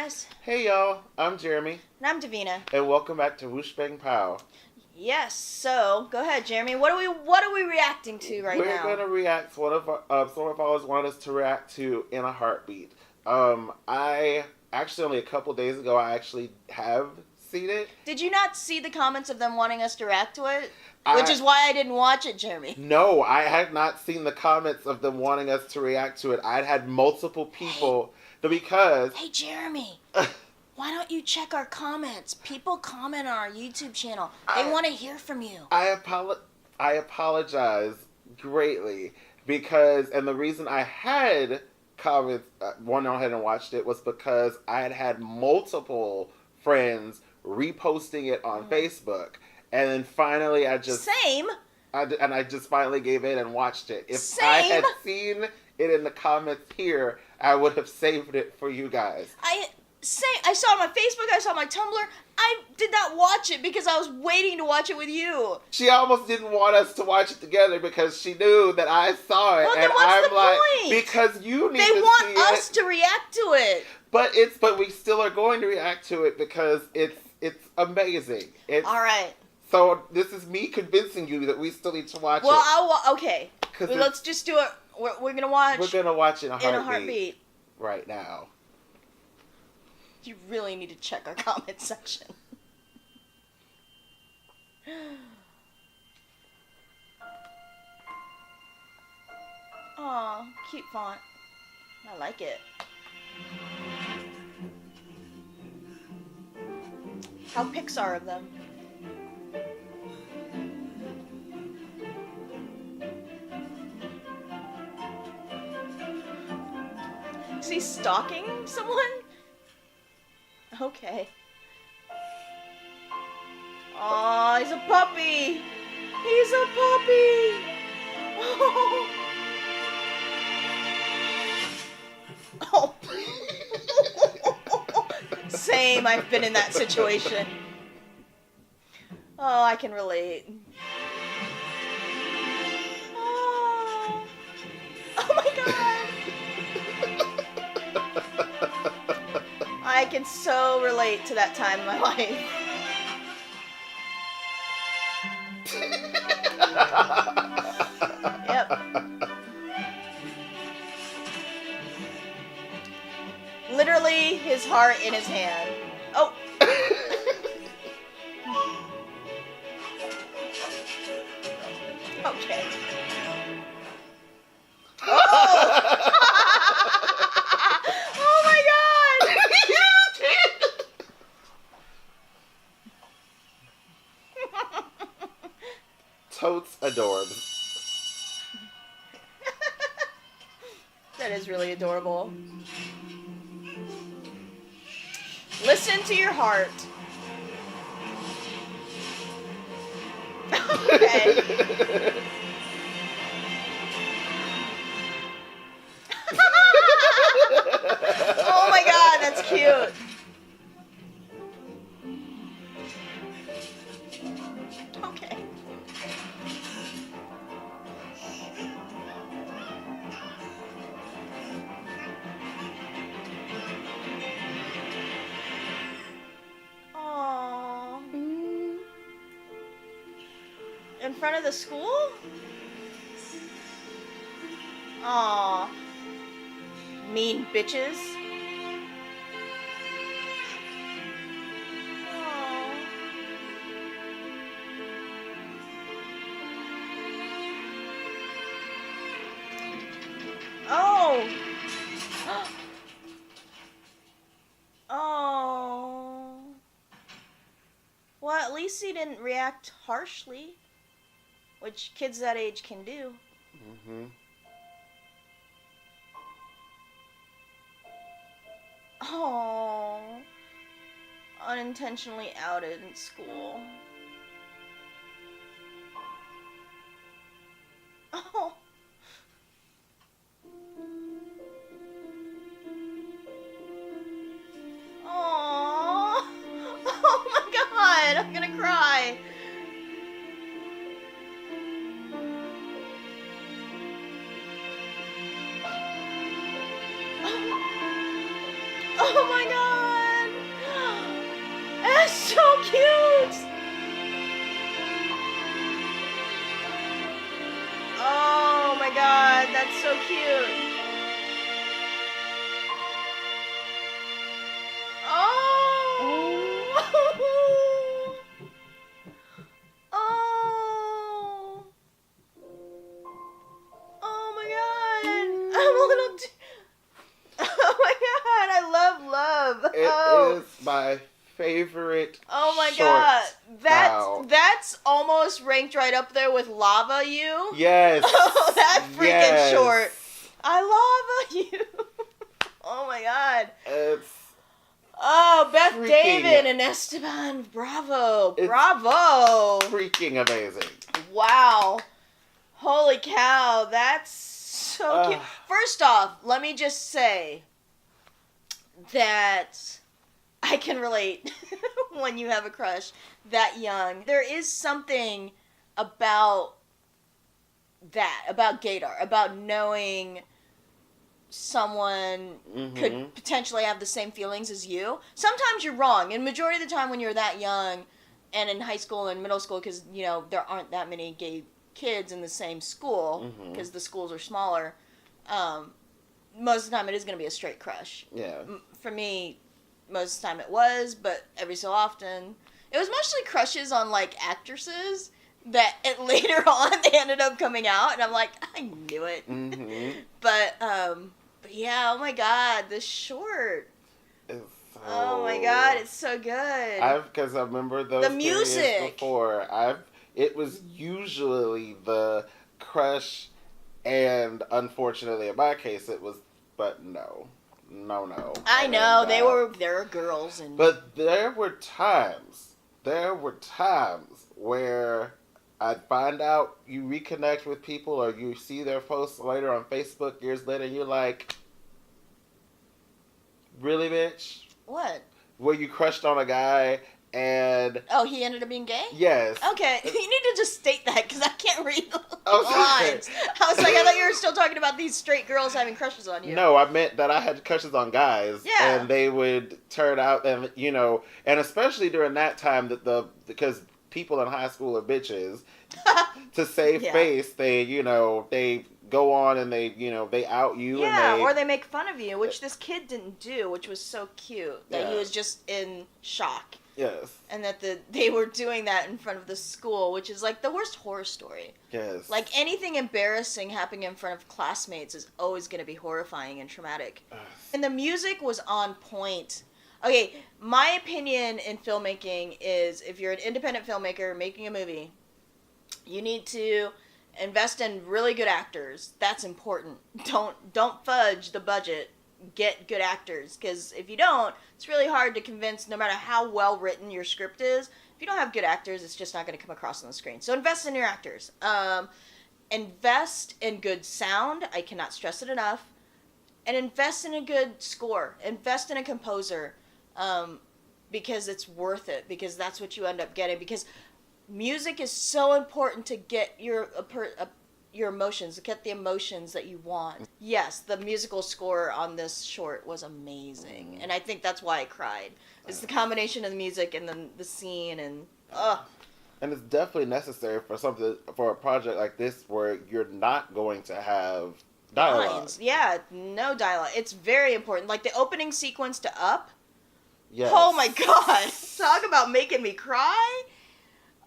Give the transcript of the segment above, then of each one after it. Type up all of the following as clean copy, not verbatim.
guys. Hey y'all, I'm Jeremy, And I'm Davina. and welcome back to Whoosh Bang Pow. Yes, so go ahead, Jeremy. What are we reacting to right now? We're gonna react to one of some of our followers wanted us to react to In a Heartbeat. I actually only a couple days ago I actually have seen it. Did you not see the comments of them wanting us to react to it? Which is why I didn't watch it, Jeremy. No, I had not seen the comments of them wanting us to react to it. I'd had multiple people because Hey, Jeremy. Why don't you check our comments? People comment on our YouTube channel. They want to hear from you. I apologize greatly because, and the reason I had comments, went ahead and watched it was because I had multiple friends reposting it on Facebook, and then finally I just finally gave in and watched it. If I had seen it in the comments here, I would have saved it for you guys. I saw it on my Facebook, I saw it on my Tumblr. I did not watch it because I was waiting to watch it with you. She almost didn't want us to watch it together because she knew that I saw it. Well, then and what's I'm the like, point? because you need They to see want it. us to react to it. But we still are going to react to it because it's amazing. All right. So this is me convincing you that we still need to watch it. Well, okay. Let's just do it. We're gonna watch. We're gonna watch In a Heartbeat right now. You really need to check our comment section. Aw, cute font. I like it. How Pixar of them. Is he stalking someone? Okay. Aw, he's a puppy! He's a puppy! Oh. Same, I've been in that situation. Oh, I can relate. Oh, oh my god! I can so relate to that time in my life. Yep. Literally, his heart in his hand. Oh! Okay. Oh! Oh my god! Totes adorbs. That is really adorable. Listen to your heart. Okay. Oh my god, that's cute. Okay. Aww. In front of the school? Aww. Mean bitches. Aww. Oh. Oh. Well, at least he didn't react harshly, which kids that age can do. Mm-hmm. Oh. Unintentionally outed in school. Oh. Aww. Oh my god, I'm gonna cry. Oh my god! are so cute. Oh my god, that's so cute. Oh. Oh. Oh my god. I'm a little oh my god, I love love. It is my favorite. Oh my short god. style. That's almost ranked right up there with Lava You. Yes. Oh, that freaking yes. short. I lava you. Oh my god. It's Oh, Beth freaking- David and Esteban. Bravo. It's- Bravo. freaking amazing. Wow. Holy cow. That's so cute. First off, let me just say that I can relate when you have a crush that young. There is something about that, about gaydar, about knowing someone could potentially have the same feelings as you. Sometimes you're wrong, and majority of the time when you're that young and in high school and middle school, because, you know, there aren't that many gay kids in the same school because the schools are smaller, most of the time it is going to be a straight crush. Yeah. For me, most of the time it was, but every so often it was mostly crushes on like actresses that later on they ended up coming out, and I'm like, I knew it. But yeah, oh my god, this short. It's so, Oh my god, it's so good. Because I remember those The periods music. before. It was usually the crush, and unfortunately in my case it was, but no. I know they were girls, and But there were times where I'd find out you reconnect with people or you see their posts later on Facebook years later and you're like, really, bitch? what? Where you crushed on a guy and... Oh, he ended up being gay? Yes. Okay, you need to just state that because I can't read the Oh, sorry. lines. I was like, I thought you were still talking about these straight girls having crushes on you. No, I meant that I had crushes on guys. Yeah. And they would turn out and, you know, and especially during that time because people in high school are bitches, to save Yeah. face, they go on and they out you Yeah, and or they make fun of you, which this kid didn't do, which was so cute. That he Yeah. was just in shock. Yes. And that they were doing that in front of the school, which is like the worst horror story. Yes. Like anything embarrassing happening in front of classmates is always going to be horrifying and traumatic. And the music was on point. Okay, my opinion in filmmaking is if you're an independent filmmaker making a movie, you need to invest in really good actors. That's important. Don't fudge the budget. Get good actors, because if you don't, it's really hard to convince, no matter how well written your script is. If you don't have good actors, it's just not going to come across on the screen. So invest in your actors. Invest in good sound. I cannot stress it enough. And invest in a good score. Invest in a composer, because it's worth it. Because that's what you end up getting. Because music is so important to get your emotions, to get the emotions that you want. Yes, the musical score on this short was amazing, and I think that's why I cried. It's the combination of the music and then the scene, and and it's definitely necessary for a project like this where you're not going to have dialogue. lines. Yeah, no dialogue. It's very important. Like the opening sequence to Up. Yes. Oh my god! Talk about making me cry.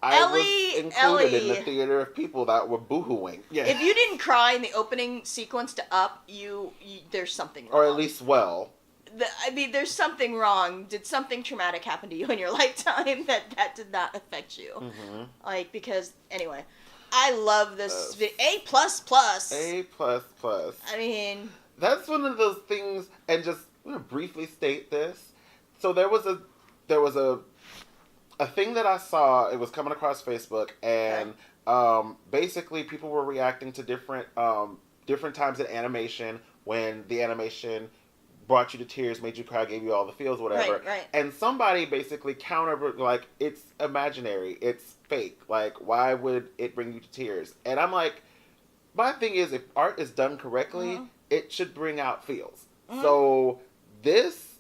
I was included in the Ellie. theater of people that were boohooing. Yeah. If you didn't cry in the opening sequence to Up, you there's something wrong. Or at least There's something wrong. Did something traumatic happen to you in your lifetime that did not affect you? Mm-hmm. Like, because, anyway, I love this. A++. A++. I mean... That's one of those things, and just I'm gonna briefly state this. So there was a thing that I saw. It was coming across Facebook, and basically people were reacting to different times in animation when the animation brought you to tears, made you cry, gave you all the feels, whatever. Right. And somebody basically countered, like, it's imaginary, it's fake. Like, why would it bring you to tears? And I'm like, my thing is, if art is done correctly, it should bring out feels. So this,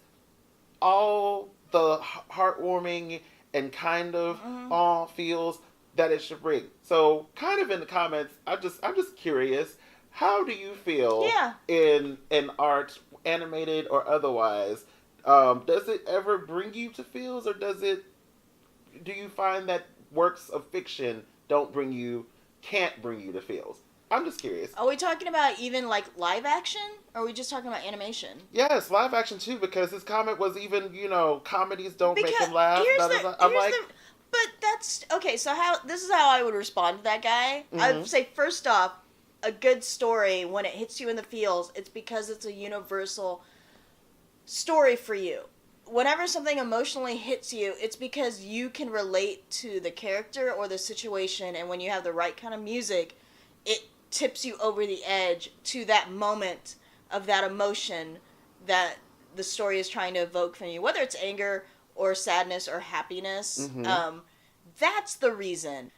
all the heartwarming and kind of feels that it should bring. So, kind of in the comments, I'm just curious, how do you feel in art, animated or otherwise? Does it ever bring you to feels, or do you find that works of fiction can't bring you to feels? I'm just curious. Are we talking about even like live action? Or are we just talking about animation? Yes, live action too, because his comment was even, comedies don't make him laugh. But that's okay. So this is how I would respond to that guy. I would say, first off, a good story, when it hits you in the feels, it's because it's a universal story for you. Whenever something emotionally hits you, it's because you can relate to the character or the situation, and when you have the right kind of music, it tips you over the edge to that moment of that emotion that the story is trying to evoke from you, whether it's anger or sadness or happiness. That's the reason.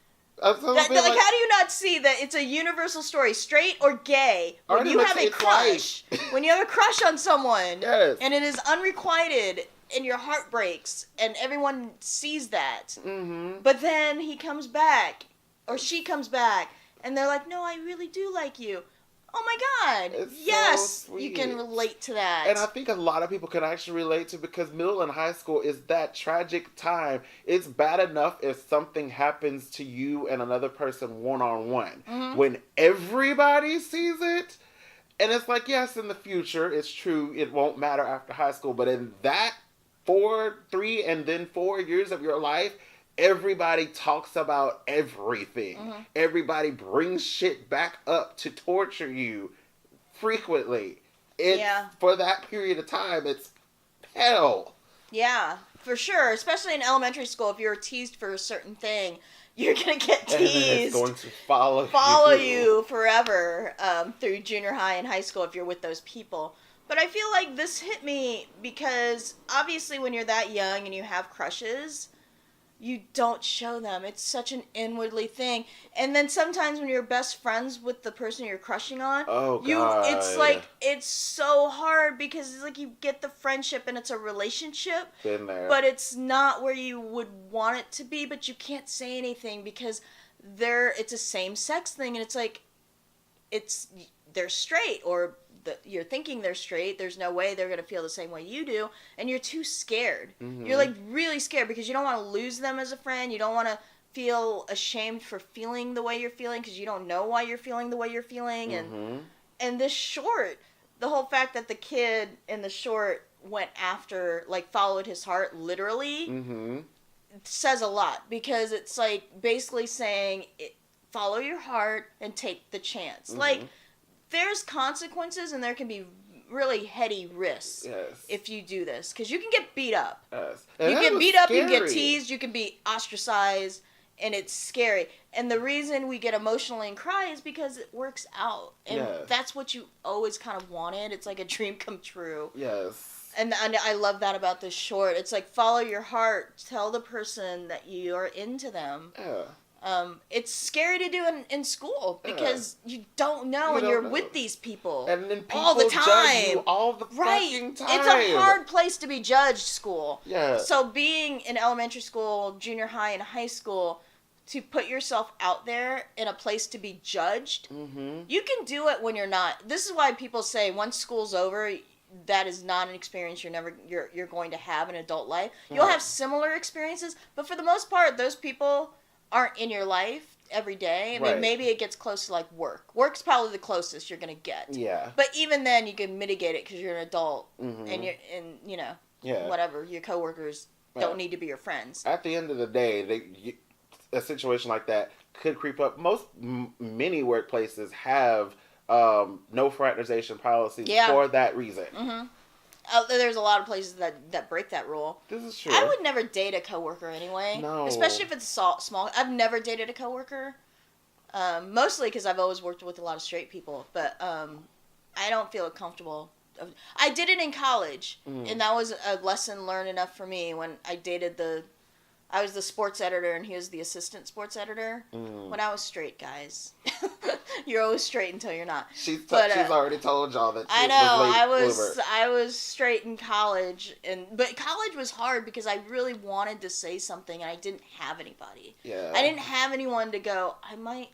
How do you not see that it's a universal story, straight or gay? When you have a crush, when you have a crush on someone, yes, and it is unrequited, and your heart breaks, and everyone sees that, but then he comes back, or she comes back, and they're like, "No, I really do like you." Oh my God! It's yes, so you can relate to that. And I think a lot of people can actually relate to, because middle and high school is that tragic time. It's bad enough if something happens to you and another person one-on-one. When everybody sees it, and it's like, yes, in the future, it's true, it won't matter after high school, but in that 3 and then 4 years of your life, everybody talks about everything. Everybody brings shit back up to torture you frequently. For that period of time, it's hell. Yeah, for sure. Especially in elementary school, if you're teased for a certain thing, you're gonna get teased. And then it's going to follow you forever through junior high and high school if you're with those people. But I feel like this hit me because obviously when you're that young and you have crushes, you don't show them. It's such an inwardly thing. And then sometimes when you're best friends with the person you're crushing on, it's like, it's so hard because it's like you get the friendship and it's a relationship. Been there. But it's not where you would want it to be, but you can't say anything because it's a same-sex thing, and it's like, they're straight, or you're thinking they're straight. There's no way they're going to feel the same way you do, and you're too scared. You're like really scared because you don't want to lose them as a friend. You don't want to feel ashamed for feeling the way you're feeling because you don't know why you're feeling the way you're feeling. And this short, the whole fact that the kid in the short went after, like, followed his heart literally, says a lot, because it's like basically saying, follow your heart and take the chance. Like, there's consequences, and there can be really heady risks if you do this, because you can get beat up. You get beat up, you can get teased, you can be ostracized, and it's scary. And the reason we get emotionally and cry is because it works out, and that's what you always kind of wanted. It's like a dream come true. And I love that about this short. It's like, follow your heart, tell the person that you are into them. It's scary to do in school because you don't know, and you're with these people, and then people all the time. Judge you all the fucking time. It's a hard place to be judged, school. Yeah. So being in elementary school, junior high, and high school, to put yourself out there in a place to be judged, you can do it when you're not. This is why people say once school's over, that is not an experience you're going to have in adult life. You'll have similar experiences, but for the most part, those people aren't in your life every day. I mean, maybe it gets close to like work. Work's probably the closest you're gonna get. Yeah. But even then, you can mitigate it because you're an adult, and whatever, your coworkers don't need to be your friends. At the end of the day, a situation like that could creep up. Many workplaces have no fraternization policies for that reason. There's a lot of places that break that rule. This is true. I would never date a coworker anyway. No. Especially if it's small. I've never dated a coworker. Mostly because I've always worked with a lot of straight people. But I don't feel comfortable. I did it in college. And that was a lesson learned enough for me when I dated the I was the sports editor and he was the assistant sports editor. When I was straight, guys. You're always straight until you're not. She's already told y'all that she I know. was late I was straight in college, but college was hard because I really wanted to say something and I didn't have anybody. Yeah. I didn't have anyone to go, I might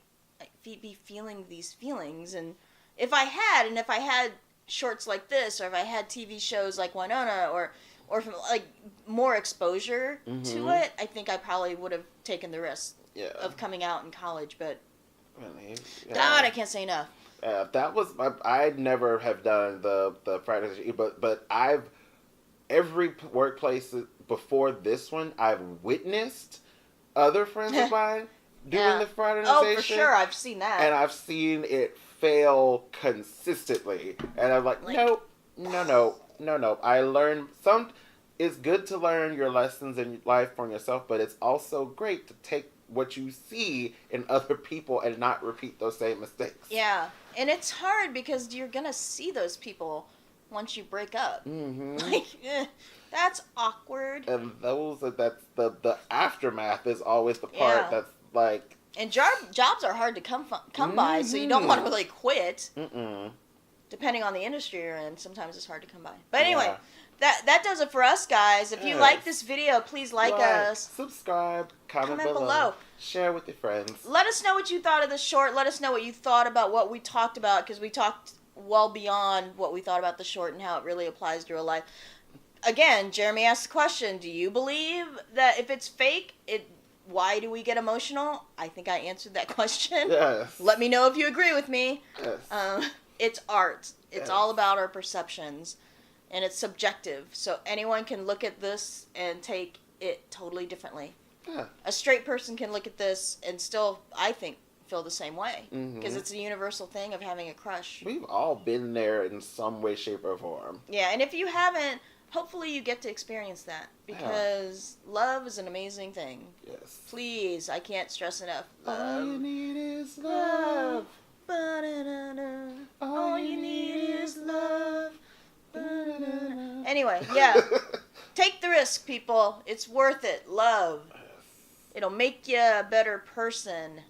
be feeling these feelings, and if I had shorts like this, or if I had TV shows like Winona, or from like more exposure to it, I think I probably would have taken the risk of coming out in college. But really, God, I can't say enough. That was I never have done the Friday, but every workplace before this one, I've witnessed other friends of mine doing the fraternization. Oh, for sure, I've seen that, and I've seen it fail consistently, and I'm like no. I learned it's good to learn your lessons in life from yourself, but it's also great to take what you see in other people and not repeat those same mistakes. Yeah, and it's hard because you're gonna see those people once you break up. Like, that's awkward. And that's the aftermath is always the part that's like. And jobs are hard to come by, so you don't want to really quit. Depending on the industry you're in, sometimes it's hard to come by. But anyway, that does it for us, guys. If you like this video, please like us. Subscribe, comment below. Share with your friends. Let us know what you thought of the short. Let us know what you thought about what we talked about, because we talked well beyond what we thought about the short and how it really applies to real life. Again, Jeremy asked the question, do you believe that if it's fake, why do we get emotional? I think I answered that question. Yes. Let me know if you agree with me. Yes. It's art. It's all about our perceptions, and it's subjective. So anyone can look at this and take it totally differently. Yeah. A straight person can look at this and still, I think, feel the same way, because it's a universal thing of having a crush. We've all been there in some way, shape, or form. Yeah, and if you haven't, hopefully you get to experience that, because love is an amazing thing. Yes. Please, I can't stress enough. All you need is love. All you need is love. Anyway, yeah. Take the risk, people. It's worth it. Love. It'll make you a better person,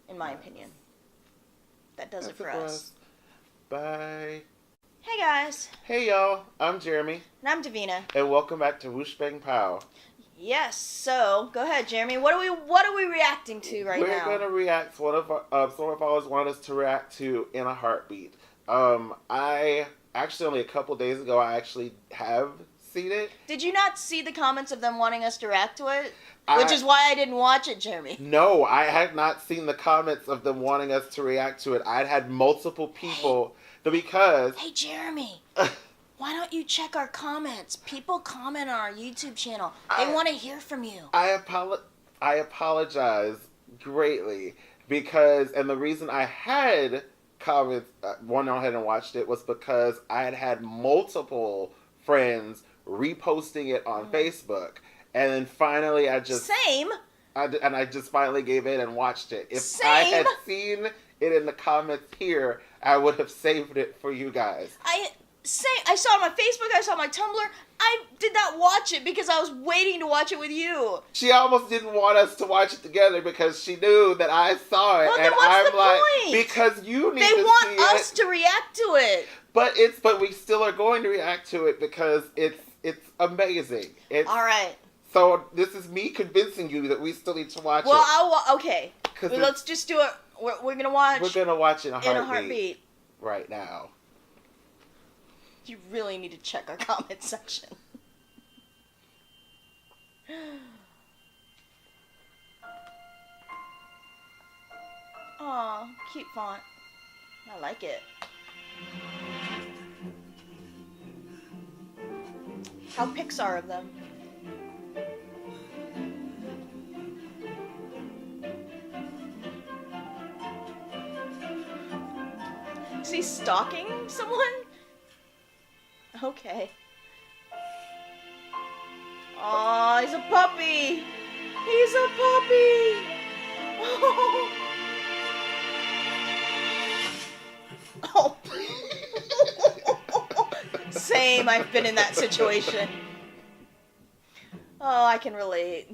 in my opinion. That does it for us. Bye. Hey, guys. Hey, y'all. I'm Jeremy. And I'm Davina. And welcome back to Whoosh Bang Pow. Yes, so go ahead, Jeremy. What are we reacting to right now? We're gonna react to one of our followers wanted us to react to In a Heartbeat. I actually only a couple days ago I actually have seen it. Did you not see the comments of them wanting us to react to it? Which is why I didn't watch it, Jeremy. No, I had not seen the comments of them wanting us to react to it. I'd had multiple people because. Hey, Jeremy. Why don't you check our comments? People comment on our YouTube channel. They want to hear from you. I apologize greatly because, and the reason I had comments, went ahead and watched it, was because I had multiple friends reposting it on Facebook. And then finally I just... Same. I just finally gave in and watched it. If I had seen it in the comments here, I would have saved it for you guys. I saw it on my Facebook, I saw it on my Tumblr. I did not watch it because I was waiting to watch it with you. She almost didn't want us to watch it together because she knew that I saw it. Well, and then what's I'm the like, point? because you need they to see it. want us to react to it. But we still are going to react to it because it's amazing. All right. So this is me convincing you that we still need to watch it. Well, okay. Let's just do it. We're gonna watch. We're gonna watch In a Heartbeat right now. You really need to check our comment section. Aw, cute font. I like it. How Pixar of them. Is he stalking someone? Okay. Aw, he's a puppy! He's a puppy! Oh. Same, I've been in that situation. Oh, I can relate.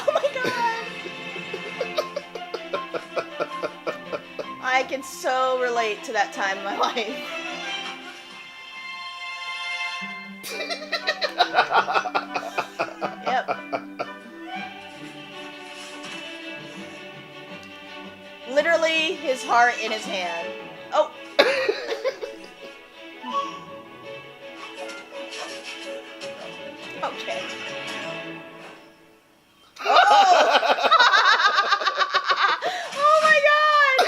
Oh my god! I can so relate to that time in my life. Yep. Literally, his heart in his hand. Oh! Okay. Oh! Oh my god!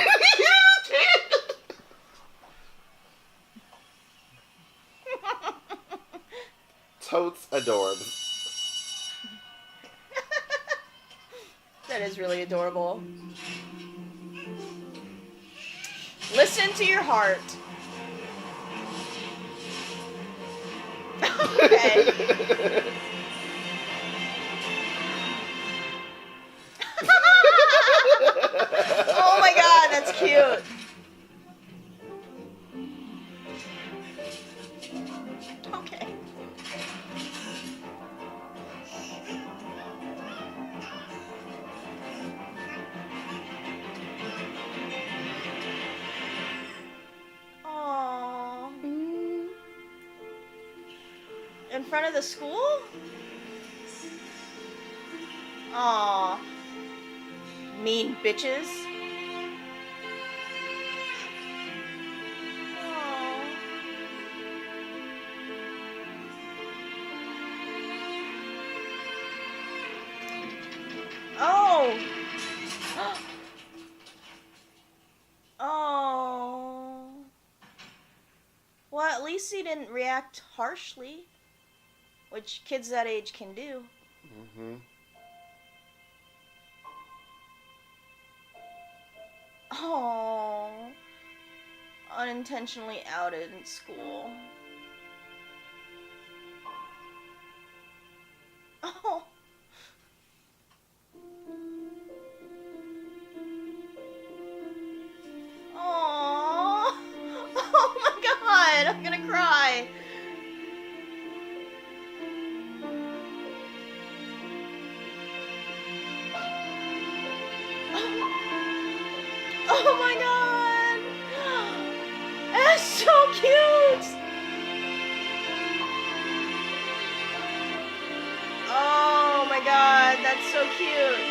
Totes adorbs. That is really adorable. Listen to your heart. Okay. Oh my god, that's cute. Okay. Aww. In front of the school? Aww. Mean bitches. Aww. Oh. Oh. Well, at least he didn't react harshly, which kids that age can do. Mm-hmm. Oh. Unintentionally outed in school. Oh. Aww. Oh my god, I'm gonna cry. Oh my god. That's so cute. Oh my god, that's so cute.